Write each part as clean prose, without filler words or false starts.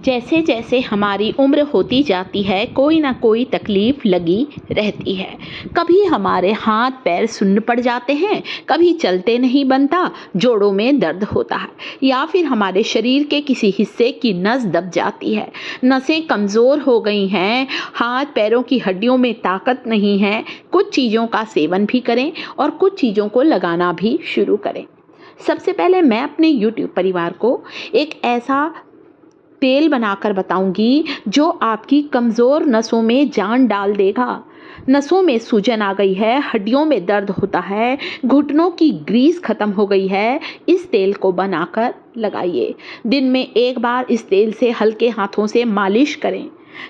जैसे जैसे हमारी उम्र होती जाती है कोई ना कोई तकलीफ़ लगी रहती है। कभी हमारे हाथ पैर सुन्न पड़ जाते हैं, कभी चलते नहीं बनता, जोड़ों में दर्द होता है, या फिर हमारे शरीर के किसी हिस्से की नस दब जाती है, नसें कमज़ोर हो गई हैं, हाथ पैरों की हड्डियों में ताकत नहीं है। कुछ चीज़ों का सेवन भी करें और कुछ चीज़ों को लगाना भी शुरू करें। सबसे पहले मैं अपने YouTube परिवार को एक ऐसा तेल बनाकर बताऊंगी जो आपकी कमज़ोर नसों में जान डाल देगा। नसों में सूजन आ गई है, हड्डियों में दर्द होता है, घुटनों की ग्रीस खत्म हो गई है, इस तेल को बनाकर लगाइए। दिन में एक बार इस तेल से हल्के हाथों से मालिश करें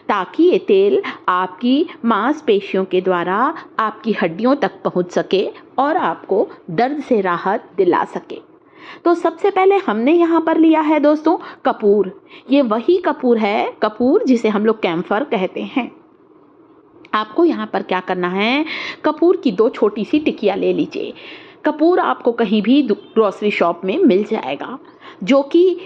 ताकि ये तेल आपकी मांसपेशियों के द्वारा आपकी हड्डियों तक पहुंच सके और आपको दर्द से राहत दिला सके। तो सबसे पहले हमने यहाँ पर लिया है दोस्तों कपूर। ये वही कपूर है, कपूर जिसे हम लोग कैम्फर कहते हैं। आपको यहाँ पर क्या करना है, कपूर की 2 छोटी सी टिकिया ले लीजिए। कपूर आपको कहीं भी ग्रोसरी शॉप में मिल जाएगा, जो कि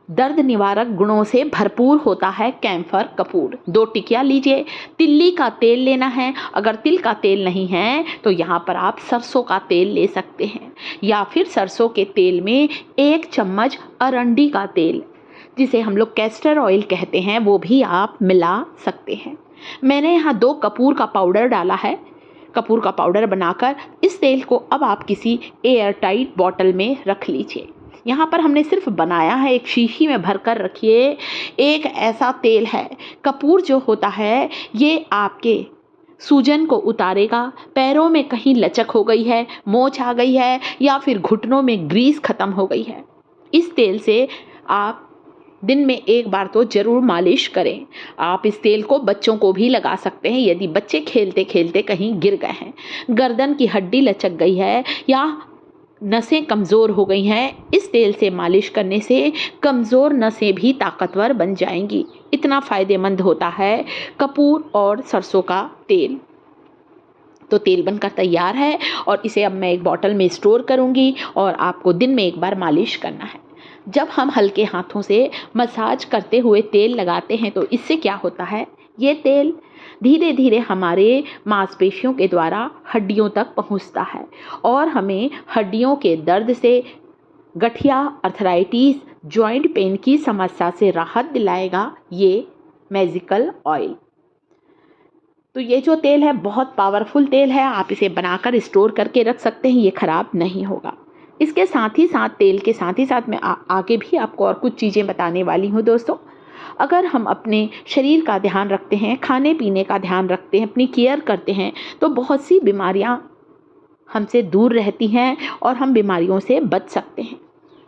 दर्द निवारक गुणों से भरपूर होता है। कैम्फर कपूर 2 टिकिया लीजिए। तिल्ली का तेल लेना है। अगर तिल का तेल नहीं है तो यहाँ पर आप सरसों का तेल ले सकते हैं, या फिर सरसों के तेल में 1 चम्मच अरंडी का तेल, जिसे हम लोग कैस्टर ऑयल कहते हैं, वो भी आप मिला सकते हैं। मैंने यहाँ 2 कपूर का पाउडर डाला है। कपूर का पाउडर बनाकर इस तेल को अब आप किसी एयर टाइट बॉटल में रख लीजिए। यहाँ पर हमने सिर्फ बनाया है, एक शीशी में भर कर रखिए। एक ऐसा तेल है, कपूर जो होता है ये आपके सूजन को उतारेगा। पैरों में कहीं लचक हो गई है, मोच आ गई है, या फिर घुटनों में ग्रीस खत्म हो गई है, इस तेल से आप दिन में एक बार तो ज़रूर मालिश करें। आप इस तेल को बच्चों को भी लगा सकते हैं यदि बच्चे खेलते खेलते कहीं गिर गए हैं, गर्दन की हड्डी लचक गई है या नसें कमज़ोर हो गई हैं। इस तेल से मालिश करने से कमज़ोर नसें भी ताकतवर बन जाएंगी। इतना फ़ायदेमंद होता है कपूर और सरसों का तेल। तो तेल बनकर तैयार है और इसे अब मैं एक बॉटल में स्टोर करूंगी और आपको दिन में एक बार मालिश करना है। जब हम हल्के हाथों से मसाज करते हुए तेल लगाते हैं तो इससे क्या होता है, ये तेल धीरे धीरे हमारे मांसपेशियों के द्वारा हड्डियों तक पहुंचता है और हमें हड्डियों के दर्द से, गठिया, अर्थराइटिस, जॉइंट पेन की समस्या से राहत दिलाएगा ये मैजिकल ऑयल। तो ये जो तेल है बहुत पावरफुल तेल है, आप इसे बनाकर स्टोर करके रख सकते हैं, ये ख़राब नहीं होगा। इसके साथ ही साथ, तेल के साथ ही साथ मैं आगे भी आपको और कुछ चीज़ें बताने वाली हूँ दोस्तों। अगर हम अपने शरीर का ध्यान रखते हैं, खाने पीने का ध्यान रखते हैं, अपनी केयर करते हैं, तो बहुत सी बीमारियां हमसे दूर रहती हैं और हम बीमारियों से बच सकते हैं।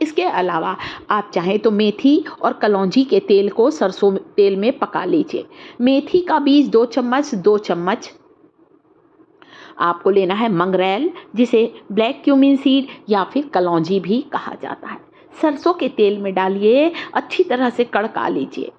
इसके अलावा आप चाहें तो मेथी और कलौंजी के तेल को सरसों तेल में पका लीजिए। मेथी का बीज 2 चम्मच आपको लेना है। मंगरेल, जिसे ब्लैक क्यूमिन सीड या फिर कलौंजी भी कहा जाता है, सरसों के तेल में डालिए, अच्छी तरह से कड़का लीजिए।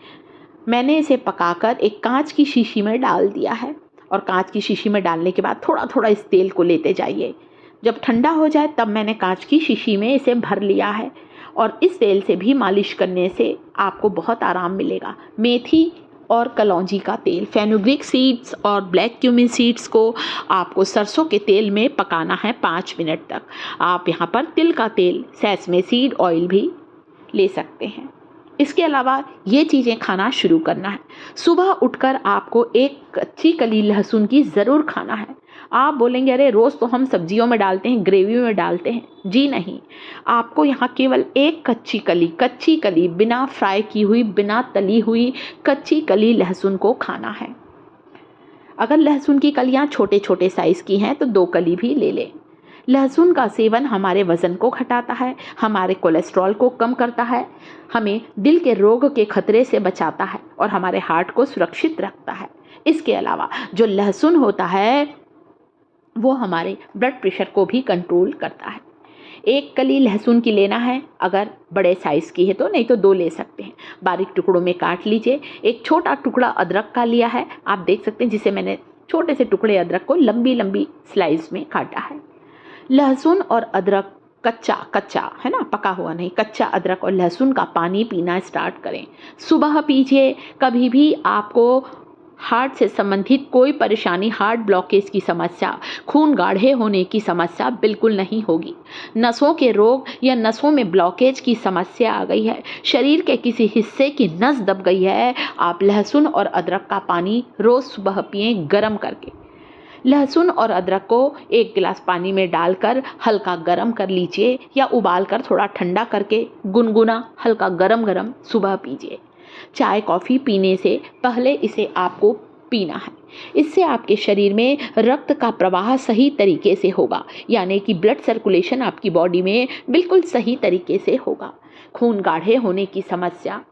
मैंने इसे पकाकर एक कांच की शीशी में डाल दिया है और कांच की शीशी में डालने के बाद थोड़ा थोड़ा इस तेल को लेते जाइए। जब ठंडा हो जाए तब मैंने कांच की शीशी में इसे भर लिया है और इस तेल से भी मालिश करने से आपको बहुत आराम मिलेगा। मेथी और कलौंजी का तेल, फेनुग्रीक सीड्स और ब्लैक क्यूमिन सीड्स को आपको सरसों के तेल में पकाना है 5 मिनट तक। आप यहाँ पर तिल का तेल, सेसमे सीड ऑयल भी ले सकते हैं। इसके अलावा ये चीज़ें खाना शुरू करना है। सुबह उठकर आपको एक कच्ची कली लहसुन की ज़रूर खाना है। आप बोलेंगे अरे रोज़ तो हम सब्जियों में डालते हैं, ग्रेवी में डालते हैं। जी नहीं, आपको यहाँ केवल एक कच्ची कली बिना फ्राई की हुई, बिना तली हुई कच्ची कली लहसुन को खाना है। अगर लहसुन की कलियाँ छोटे छोटे साइज़ की हैं तो 2 कली भी ले लें। लहसुन का सेवन हमारे वज़न को घटाता है, हमारे कोलेस्ट्रॉल को कम करता है, हमें दिल के रोग के खतरे से बचाता है और हमारे हार्ट को सुरक्षित रखता है। इसके अलावा जो लहसुन होता है वो हमारे ब्लड प्रेशर को भी कंट्रोल करता है। 1 कली लहसुन की लेना है, अगर बड़े साइज़ की है तो, नहीं तो 2 ले सकते हैं। बारीक टुकड़ों में काट लीजिए। एक छोटा टुकड़ा अदरक का लिया है, आप देख सकते हैं, जिसे मैंने छोटे से टुकड़े अदरक को लंबी लंबी स्लाइस में काटा है। लहसुन और अदरक कच्चा कच्चा है ना, पका हुआ नहीं, कच्चा अदरक और लहसुन का पानी पीना स्टार्ट करें। सुबह पीजिए। कभी भी आपको हार्ट से संबंधित कोई परेशानी, हार्ट ब्लॉकेज की समस्या, खून गाढ़े होने की समस्या बिल्कुल नहीं होगी। नसों के रोग या नसों में ब्लॉकेज की समस्या आ गई है, शरीर के किसी हिस्से की नस दब गई है, आप लहसुन और अदरक का पानी रोज़ सुबह पिएं गर्म करके। लहसुन और अदरक को 1 गिलास पानी में डालकर हल्का गर्म कर लीजिए या उबाल कर थोड़ा ठंडा करके गुनगुना हल्का गरम गरम सुबह पीजिए। चाय कॉफ़ी पीने से पहले इसे आपको पीना है। इससे आपके शरीर में रक्त का प्रवाह सही तरीके से होगा, यानी कि ब्लड सर्कुलेशन आपकी बॉडी में बिल्कुल सही तरीके से होगा। खून गाढ़े होने की समस्या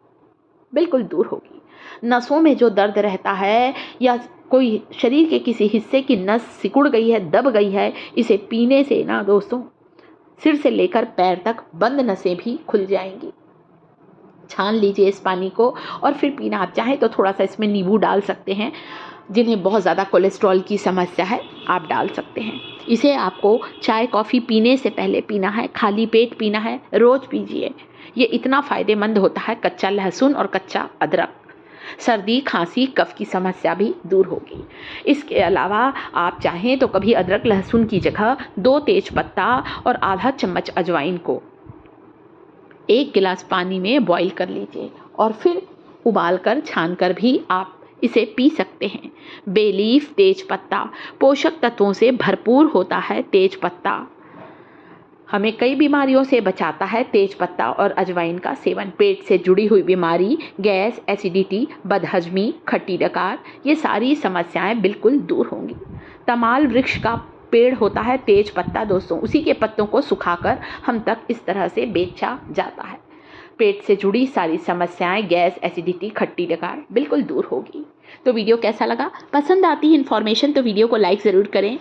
बिल्कुल दूर होगी। नसों में जो दर्द रहता है या कोई शरीर के किसी हिस्से की नस सिकुड़ गई है, दब गई है, इसे पीने से ना दोस्तों सिर से लेकर पैर तक बंद नसें भी खुल जाएंगी। छान लीजिए इस पानी को और फिर पीना। आप चाहें तो थोड़ा सा इसमें नींबू डाल सकते हैं। जिन्हें बहुत ज़्यादा कोलेस्ट्रॉल की समस्या है आप डाल सकते हैं। इसे आपको चाय कॉफ़ी पीने से पहले पीना है, खाली पेट पीना है, रोज़ पीजिए। ये इतना फ़ायदेमंद होता है, कच्चा लहसुन और कच्चा अदरक। सर्दी खांसी कफ की समस्या भी दूर होगी। इसके अलावा आप चाहें तो कभी अदरक लहसुन की जगह 2 तेज पत्ता और आधा चम्मच अजवाइन को 1 गिलास पानी में बॉईल कर लीजिए और फिर उबालकर छानकर भी आप इसे पी सकते हैं। बेलीफ तेज पत्ता पोषक तत्वों से भरपूर होता है। तेज पत्ता हमें कई बीमारियों से बचाता है। तेज पत्ता और अजवाइन का सेवन पेट से जुड़ी हुई बीमारी, गैस, एसिडिटी, बदहजमी, खट्टी डकार, ये सारी समस्याएं बिल्कुल दूर होंगी। तमाल वृक्ष का पेड़ होता है तेज पत्ता दोस्तों, उसी के पत्तों को सुखाकर हम तक इस तरह से बेचा जाता है। पेट से जुड़ी सारी समस्याएं, गैस, एसिडिटी, खट्टी डकार बिल्कुल दूर होगी। तो वीडियो कैसा लगा? पसंद आती है इन्फॉर्मेशन तो वीडियो को लाइक ज़रूर करें।